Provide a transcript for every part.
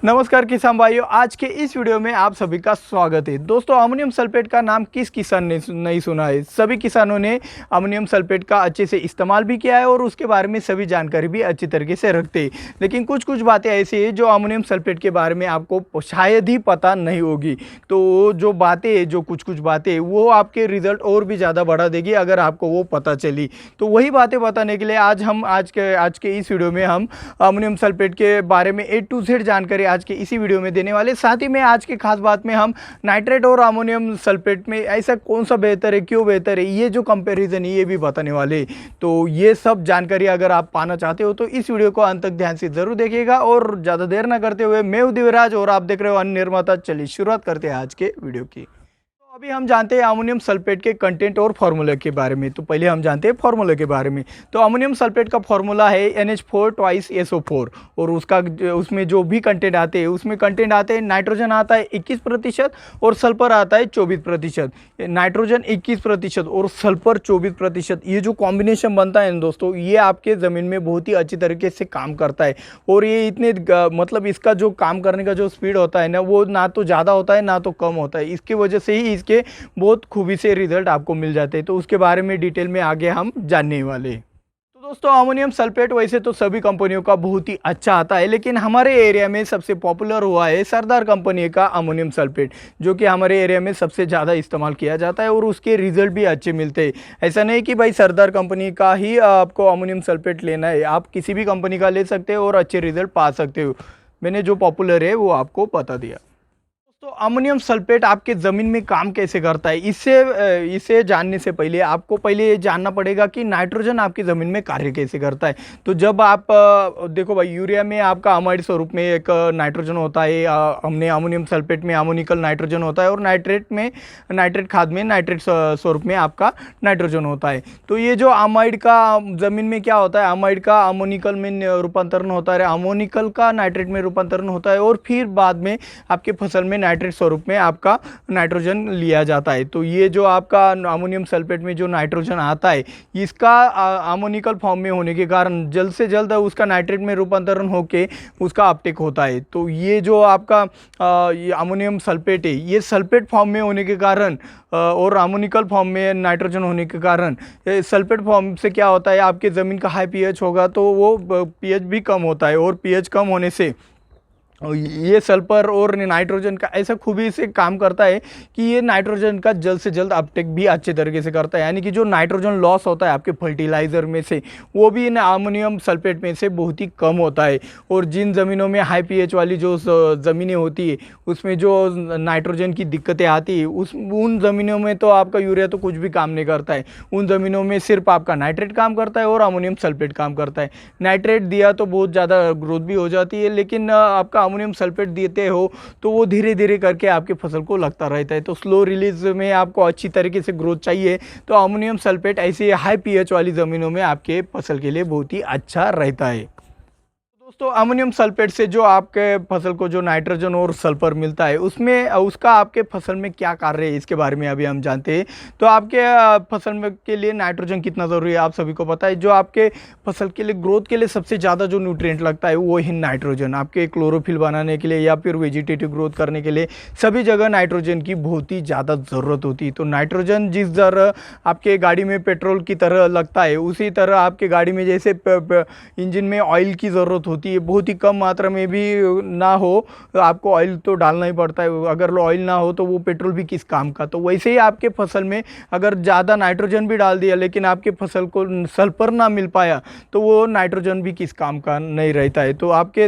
नमस्कार किसान भाइयों, आज के इस वीडियो में आप सभी का स्वागत है। दोस्तों, अमोनियम सल्फेट का नाम किस किसान ने नहीं सुना है। सभी किसानों ने अमोनियम सल्फेट का अच्छे से इस्तेमाल भी किया है और उसके बारे में सभी जानकारी भी अच्छी तरीके से रखते हैं। लेकिन कुछ कुछ बातें ऐसी है जो अमोनियम सल्फेट के बारे में आपको शायद ही पता नहीं होगी। तो जो बातें हैं, जो कुछ कुछ बातें, वो आपके रिजल्ट और भी ज़्यादा बढ़ा देगी अगर आपको वो पता चली। तो वही बातें बताने के लिए आज के इस वीडियो में हम अमोनियम सल्फेट के बारे में A to Z जानकारी आज के इसी वीडियो में देने वाले। साथ ही में आज के खास बात में हम नाइट्रेट और अमोनियम सल्फेट में ऐसा कौन सा बेहतर है, क्यों बेहतर है, ये जो कंपैरिजन है ये भी बताने वाले। तो ये सब जानकारी अगर आप पाना चाहते हो तो इस वीडियो को अंत तक ध्यान से जरूर देखिएगा। और ज़्यादा देर ना करते हुए, मैं हूं दिव्यराज और आप देख रहे हो अन्य निर्माता। चलिए शुरुआत करते हैं आज के वीडियो की। अभी हम जानते हैं अमोनियम सल्फेट के कंटेंट और फार्मूला के बारे में। तो पहले हम जानते हैं फार्मूला के बारे में। तो अमोनियम सल्फेट का फार्मूला है NH4 2 SO4 और उसमें जो भी कंटेंट आते हैं, उसमें कंटेंट आते हैं नाइट्रोजन आता है 21% और सल्फर आता है 24%। नाइट्रोजन 21% और सल्फर 24%, ये जो कॉम्बिनेशन बनता है ना दोस्तों, ये आपके ज़मीन में बहुत ही अच्छी तरीके से काम करता है। और ये मतलब इसका जो काम करने का जो स्पीड होता है ना, वो ना तो ज़्यादा होता है ना तो कम होता है। इसकी वजह से ही के बहुत खूबी से रिजल्ट आपको मिल जाते हैं। तो उसके बारे में डिटेल में आगे हम जानने वाले। तो दोस्तों, अमोनियम सल्फेट वैसे तो सभी कंपनियों का बहुत ही अच्छा आता है, लेकिन हमारे एरिया में सबसे पॉपुलर हुआ है सरदार कंपनी का अमोनियम सल्फेट, जो कि हमारे एरिया में सबसे ज़्यादा इस्तेमाल किया जाता है और उसके रिजल्ट भी अच्छे मिलते हैं। ऐसा नहीं कि भाई सरदार कंपनी का ही आपको अमोनियम सल्फेट लेना है, आप किसी भी कंपनी का ले सकते हो और अच्छे रिजल्ट पा सकते हो। मैंने जो पॉपुलर है वो आपको बता दिया। तो अमोनियम सल्फेट आपके ज़मीन में काम कैसे करता है, इसे जानने से पहले आपको पहले ये जानना पड़ेगा कि नाइट्रोजन आपकी ज़मीन में कार्य कैसे करता है। तो जब आप देखो भाई, यूरिया में आपका अमाइड स्वरूप में एक नाइट्रोजन होता है, हमने अमोनियम सल्फेट में अमोनिकल नाइट्रोजन होता है और नाइट्रेट खाद में नाइट्रेट स्वरूप में आपका नाइट्रोजन होता है। तो ये जो अमाइड का ज़मीन में क्या होता है, अमाइड का अमोनिकल में रूपांतरण होता है, अमोनिकल का नाइट्रेट में रूपांतरण होता है और फिर बाद में आपके फसल में नाइट्रेट स्वरूप में आपका नाइट्रोजन लिया जाता है। तो ये जो आपका अमोनियम सल्फेट में जो नाइट्रोजन आता है, इसका अमोनिकल फॉर्म में होने के कारण जल्द से जल्द उसका नाइट्रेट में रूपांतरण होके उसका अपटेक होता है। तो ये जो आपका ये अमोनियम सल्फेट है, ये सल्फेट फॉर्म में होने के कारण और अमोनिकल फॉर्म में नाइट्रोजन होने के कारण, सल्फेट फॉर्म से क्या होता है, आपके ज़मीन का हाई पीएच होगा तो वो पीएच भी कम होता है और पीएच कम होने से ये सल्फर और नाइट्रोजन का ऐसा खूबी से काम करता है कि ये नाइट्रोजन का जल्द से जल्द अपटेक भी अच्छे तरीके से करता है। यानी कि जो नाइट्रोजन लॉस होता है आपके फर्टिलाइज़र में से, वो भी इन अमोनियम सल्फेट में से बहुत ही कम होता है। और जिन ज़मीनों में हाई पीएच वाली जो ज़मीनें होती है, उसमें जो नाइट्रोजन की दिक्कतें आती है, उन ज़मीनों में तो आपका यूरिया तो कुछ भी काम नहीं करता है। उन ज़मीनों में सिर्फ आपका नाइट्रेट काम करता है और अमोनियम सल्फेट काम करता है। नाइट्रेट दिया तो बहुत ज़्यादा ग्रोथ भी हो जाती है, लेकिन आपका अमोनियम सल्फेट देते हो तो वो धीरे धीरे करके आपके फसल को लगता रहता है। तो स्लो रिलीज में आपको अच्छी तरीके से ग्रोथ चाहिए तो अमोनियम सल्फेट ऐसे हाई पीएच वाली ज़मीनों में आपके फसल के लिए बहुत ही अच्छा रहता है। दोस्तों, अमोनियम सल्फेट से जो आपके फसल को जो नाइट्रोजन और सल्फर मिलता है, उसमें उसका आपके फसल में क्या कार्य है, इसके बारे में अभी हम जानते हैं। तो आपके फसल में के लिए नाइट्रोजन कितना ज़रूरी है आप सभी को पता है। जो आपके फसल के लिए ग्रोथ के लिए सबसे ज़्यादा जो न्यूट्रिएंट लगता है वो है नाइट्रोजन। आपके क्लोरोफिल बनाने के लिए या फिर वेजिटेटिव ग्रोथ करने के लिए सभी जगह नाइट्रोजन की बहुत ही ज़्यादा ज़रूरत होती है। तो नाइट्रोजन जिस तरह आपके गाड़ी में पेट्रोल की तरह लगता है, उसी तरह आपके गाड़ी में जैसे इंजन में ऑयल की ज़रूरत होती है, बहुत ही कम मात्रा में भी ना हो तो आपको ऑयल तो डालना ही पड़ता है। अगर ऑयल ना हो तो वो पेट्रोल भी किस काम का। तो वैसे ही आपके फसल में अगर ज़्यादा नाइट्रोजन भी डाल दिया लेकिन आपके फसल को सल्फर ना मिल पाया तो वो नाइट्रोजन भी किस काम का नहीं रहता है। तो आपके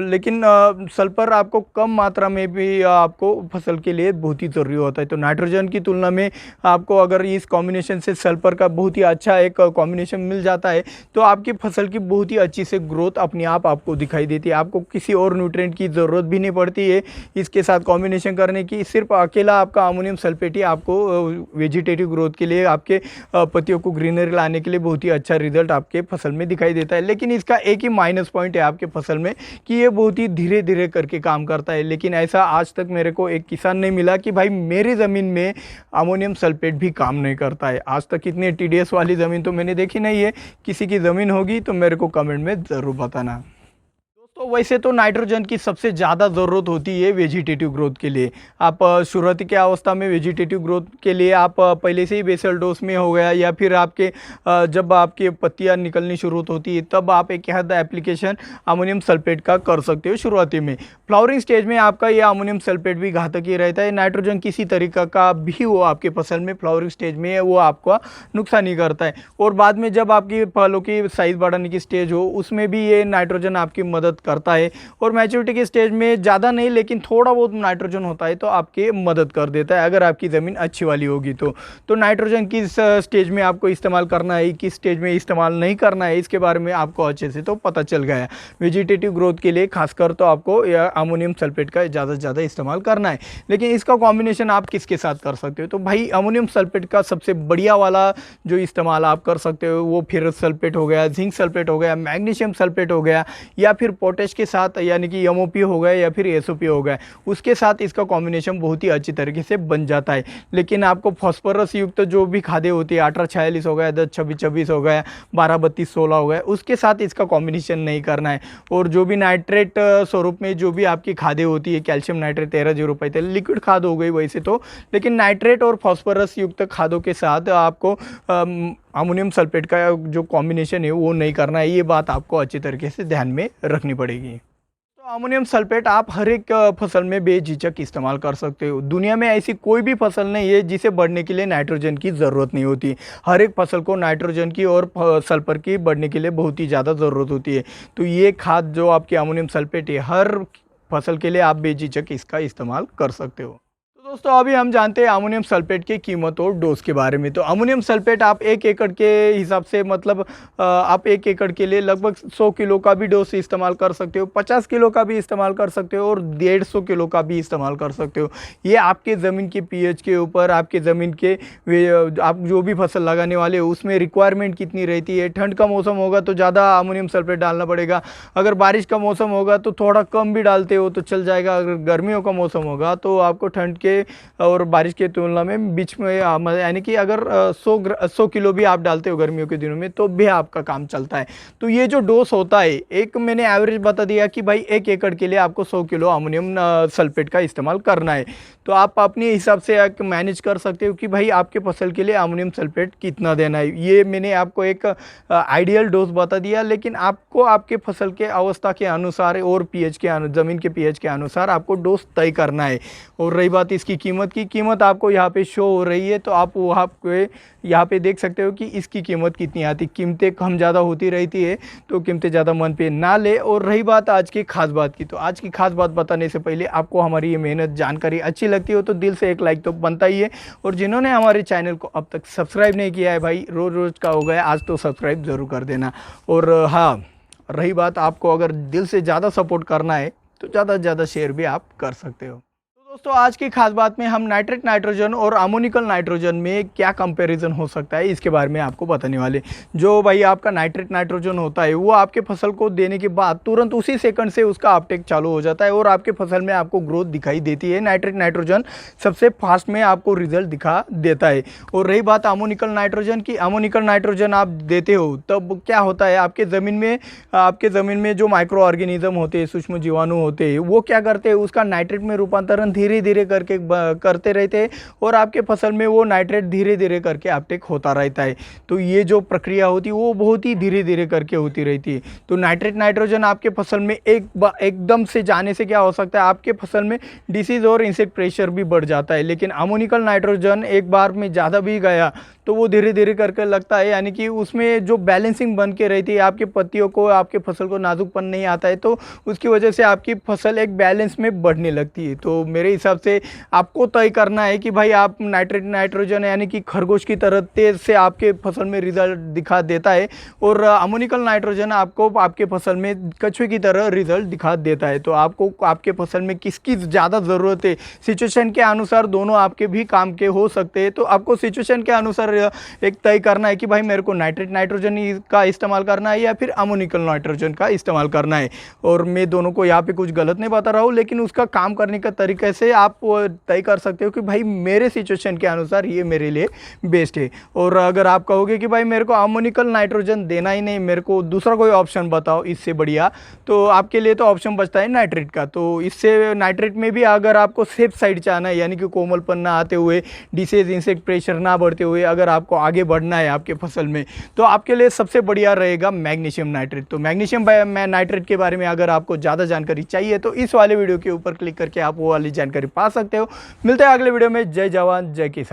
लेकिन सल्फर आपको कम मात्रा में भी आपको फसल के लिए बहुत ही ज़रूरी होता है। तो नाइट्रोजन की तुलना में आपको अगर इस कॉम्बिनेशन से सल्फर का बहुत ही अच्छा एक कॉम्बिनेशन मिल जाता है तो आपकी फसल की बहुत ही अच्छी से ग्रोथ अपने आप आपको दिखाई देती है। आपको किसी और न्यूट्रिएंट की ज़रूरत भी नहीं पड़ती है इसके साथ कॉम्बिनेशन करने की। सिर्फ अकेला आपका अमोनियम सल्फेट ही आपको वेजिटेटिव ग्रोथ के लिए, आपके पत्तियों को ग्रीनरी लाने के लिए बहुत ही अच्छा रिजल्ट आपके फसल में दिखाई देता है। लेकिन इसका एक ही माइनस पॉइंट है आपके फसल में कि ये बहुत ही धीरे धीरे करके काम करता है। लेकिन ऐसा आज तक मेरे को एक किसान नहीं मिला कि भाई मेरी ज़मीन में अमोनियम सल्फेट भी काम नहीं करता है। आज तक इतनी TDS वाली ज़मीन तो मैंने देखी नहीं है। किसी की ज़मीन होगी तो मेरे को कमेंट में ज़रूर बताना। तो वैसे तो नाइट्रोजन की सबसे ज़्यादा ज़रूरत होती है वेजिटेटिव ग्रोथ के लिए। आप शुरुआती के अवस्था में वेजिटेटिव ग्रोथ के लिए आप पहले से ही बेसल डोज में हो गया, या फिर आपके जब आपकी पत्तियां निकलनी शुरू होती है तब आप एक हद एप्लीकेशन अमोनियम सल्फेट का कर सकते हो शुरुआती में। फ्लावरिंग स्टेज में आपका ये अमोनियम सल्फेट भी घातक ही रहता है। नाइट्रोजन किसी तरीका का भी वो आपके फसल में फ्लावरिंग स्टेज में वो आपका नुकसान ही करता है, और बाद में जब आपकी फलों की साइज़ बढ़ाने की स्टेज हो उसमें भी ये नाइट्रोजन आपकी मदद करता है। और मैच्योरिटी के स्टेज में ज़्यादा नहीं लेकिन थोड़ा बहुत नाइट्रोजन होता है तो आपकी मदद कर देता है, अगर आपकी ज़मीन अच्छी वाली होगी तो नाइट्रोजन किस स्टेज में आपको इस्तेमाल करना है, किस स्टेज में इस्तेमाल नहीं करना है, इसके बारे में आपको अच्छे से तो पता चल गया है। वेजिटेटिव ग्रोथ के लिए खासकर तो आपको अमोनियम सल्फेट का ज़्यादा से ज़्यादा इस्तेमाल करना है। लेकिन इसका कॉम्बिनेशन आप किसके साथ कर सकते हो, तो भाई अमोनियम सल्फेट का सबसे बढ़िया वाला जो इस्तेमाल आप कर सकते हो वो फेरस सल्फेट हो गया, जिंक सल्फेट हो गया, मैग्नीशियम सल्फेट हो गया, या फिर पोटेश के साथ यानी कि एमओपी हो गया या फिर एसओपी हो गया, उसके साथ इसका कॉम्बिनेशन बहुत ही अच्छी तरीके से बन जाता है। लेकिन आपको फॉस्फोरस युक्त जो भी खादें होती है 1846 हो गया, 1026 हो गया, 123216 हो गया, उसके साथ इसका कॉम्बिनेशन नहीं करना है। और जो भी नाइट्रेट स्वरूप में जो भी आपकी खादें होती है, कैल्शियम नाइट्रेट 1305 लिक्विड खाद हो गई वैसे तो, लेकिन नाइट्रेट और फॉस्फोरस युक्त खादों के साथ आपको अमोनियम सल्फेट का जो कॉम्बिनेशन है वो नहीं करना है। ये बात आपको अच्छी तरीके से ध्यान में रखनी पड़ेगी। तो अमोनियम सल्फेट आप हर एक फसल में बेझिझक इस्तेमाल कर सकते हो। दुनिया में ऐसी कोई भी फसल नहीं है जिसे बढ़ने के लिए नाइट्रोजन की ज़रूरत नहीं होती। हर एक फसल को नाइट्रोजन की और सल्फर की बढ़ने के लिए बहुत ही ज़्यादा ज़रूरत होती है। तो ये खाद जो आपकी अमोनियम सल्फेट है हर फसल के लिए आप बेझिझक इसका इस्तेमाल कर सकते हो। दोस्तों अभी हम जानते हैं अमोनियम सल्फेट की कीमत और डोज के बारे में। तो अमोनियम सल्फेट आप 1 एकड़ के हिसाब से मतलब आप 1 एकड़ के लिए लगभग 100 किलो का भी डोज इस्तेमाल कर सकते हो, 50 किलो का भी इस्तेमाल कर सकते हो और 150 किलो का भी इस्तेमाल कर सकते हो। ये आपके ज़मीन के पीएच के ऊपर, आपके ज़मीन के आप जो भी फसल लगाने वाले हो उसमें रिक्वायरमेंट कितनी रहती है। ठंड का मौसम होगा तो ज़्यादा अमोनियम सल्फेट डालना पड़ेगा, अगर बारिश का मौसम होगा तो थोड़ा कम भी डालते हो तो चल जाएगा। अगर गर्मियों का मौसम होगा तो आपको ठंड के और बारिश की तुलना में बीच में यानी कि अगर 100 किलो भी आप डालते हो गर्मियों के दिनों में तो भी आपका काम चलता है। तो ये जो डोज होता है, एक मैंने एवरेज बता दिया कि भाई 1 एकड़ के लिए आपको 100 किलो अमोनियम सल्फेट का इस्तेमाल करना है। तो आप अपने हिसाब से मैनेज कर सकते हो कि भाई आपके फसल के लिए अमोनियम सल्फेट कितना देना है। ये मैंने आपको एक आइडियल डोज बता दिया, लेकिन आपको आपके फसल के अवस्था के अनुसार और पीएच के ज़मीन के पीएच के अनुसार आपको डोज तय करना है। और रही बात इसकी कीमत आपको यहाँ पे शो हो रही है, तो आप वहाँ पे यहाँ पे देख सकते हो कि इसकी कीमत कितनी आती। कीमतें कम ज़्यादा होती रहती है तो कीमतें ज़्यादा मन पे ना ले। और रही बात आज की खास बात की, तो आज की खास बात बताने से पहले आपको हमारी ये मेहनत जानकारी अच्छी लगती हो तो दिल से एक लाइक तो बनता ही है। और जिन्होंने हमारे चैनल को अब तक सब्सक्राइब नहीं किया है भाई, रोज़ रोज़ का हो गया, आज तो सब्सक्राइब ज़रूर कर देना। और हाँ, रही बात आपको अगर दिल से ज़्यादा सपोर्ट करना है तो ज़्यादा से ज़्यादा शेयर भी आप कर सकते हो। दोस्तों आज की खास बात में हम नाइट्रेट नाइट्रोजन और अमोनिकल नाइट्रोजन में क्या कंपैरिजन हो सकता है इसके बारे में आपको बताने वाले। जो भाई आपका नाइट्रेट नाइट्रोजन होता है वो आपके फसल को देने के बाद तुरंत उसी सेकंड से उसका अपटेक चालू हो जाता है और आपके फसल में आपको ग्रोथ दिखाई देती है। नाइट्रेट नाइट्रोजन सबसे फास्ट में आपको रिजल्ट दिखा देता है। और रही बात अमोनिकल नाइट्रोजन की, अमोनिकल नाइट्रोजन आप देते हो तब क्या होता है, आपके ज़मीन में जो माइक्रो ऑर्गेनिज्म होते हैं, सूक्ष्म जीवाणु होते हैं, वो क्या करते हैं, उसका नाइट्रेट में रूपांतरण धीरे धीरे करके करते रहते हैं और आपके फसल में वो नाइट्रेट धीरे धीरे करके अपटेक होता रहता है। तो ये जो प्रक्रिया होती है वो बहुत ही धीरे धीरे करके होती रहती है। तो नाइट्रेट नाइट्रोजन आपके फसल में एकदम से जाने से क्या हो सकता है, आपके फसल में डिसीज और इंसेक्ट प्रेशर भी बढ़ जाता है। लेकिन अमोनिकल नाइट्रोजन एक बार में ज़्यादा भी गया तो वो धीरे धीरे करके लगता है, यानी कि उसमें जो बैलेंसिंग बन के रहती है, आपके पत्तियों को, आपके फसल को नाजुकपन नहीं आता है, तो उसकी वजह से आपकी फसल एक बैलेंस में बढ़ने लगती है। तो मेरे हिसाब से आपको तय करना है कि भाई आप नाइट्रेट नाइट्रोजन यानी कि खरगोश की तरह तेज से आपके फसल में रिजल्ट दिखा देता है और अमोनिकल नाइट्रोजन आपको आपके फसल में कछुए की तरह रिजल्ट दिखा देता है। तो आपको आपके फसल में किसकी ज़्यादा ज़रूरत है, सिचुएशन के अनुसार दोनों आपके भी काम के हो सकते हैं। तो आपको सिचुएशन के अनुसार एक तय करना है कि भाई मेरे को नाइट्रेट नाइट्रोजन का इस्तेमाल करना है या फिर अमोनिकल नाइट्रोजन का इस्तेमाल करना है। और मैं दोनों को यहाँ पे कुछ गलत नहीं बता रहा हूँ, लेकिन उसका काम करने का तरीके से से आप तय कर सकते हो कि भाई मेरे सिचुएशन के अनुसार ये मेरे लिए बेस्ट है। और अगर आप कहोगे कि भाई मेरे को अमोनिकल नाइट्रोजन देना ही नहीं, मेरे को दूसरा कोई ऑप्शन बताओ इससे बढ़िया, तो आपके लिए तो ऑप्शन बचता है नाइट्रेट का। तो इससे नाइट्रेट में भी अगर आपको सेफ साइड चाहना है, यानी कि कोमलपन ना आते हुए, डिसीज इंसेक्ट प्रेशर ना बढ़ते हुए अगर आपको आगे बढ़ना है आपके फसल में, तो आपके लिए सबसे बढ़िया रहेगा मैग्नीशियम नाइट्रेट। तो मैग्नीशियम नाइट्रेट के बारे में अगर आपको ज़्यादा जानकारी चाहिए तो इस वाले वीडियो के ऊपर क्लिक करके आप वो वाली जानकारी पा सकते हो। मिलते हैं अगले वीडियो में। जय जवान जय किसान।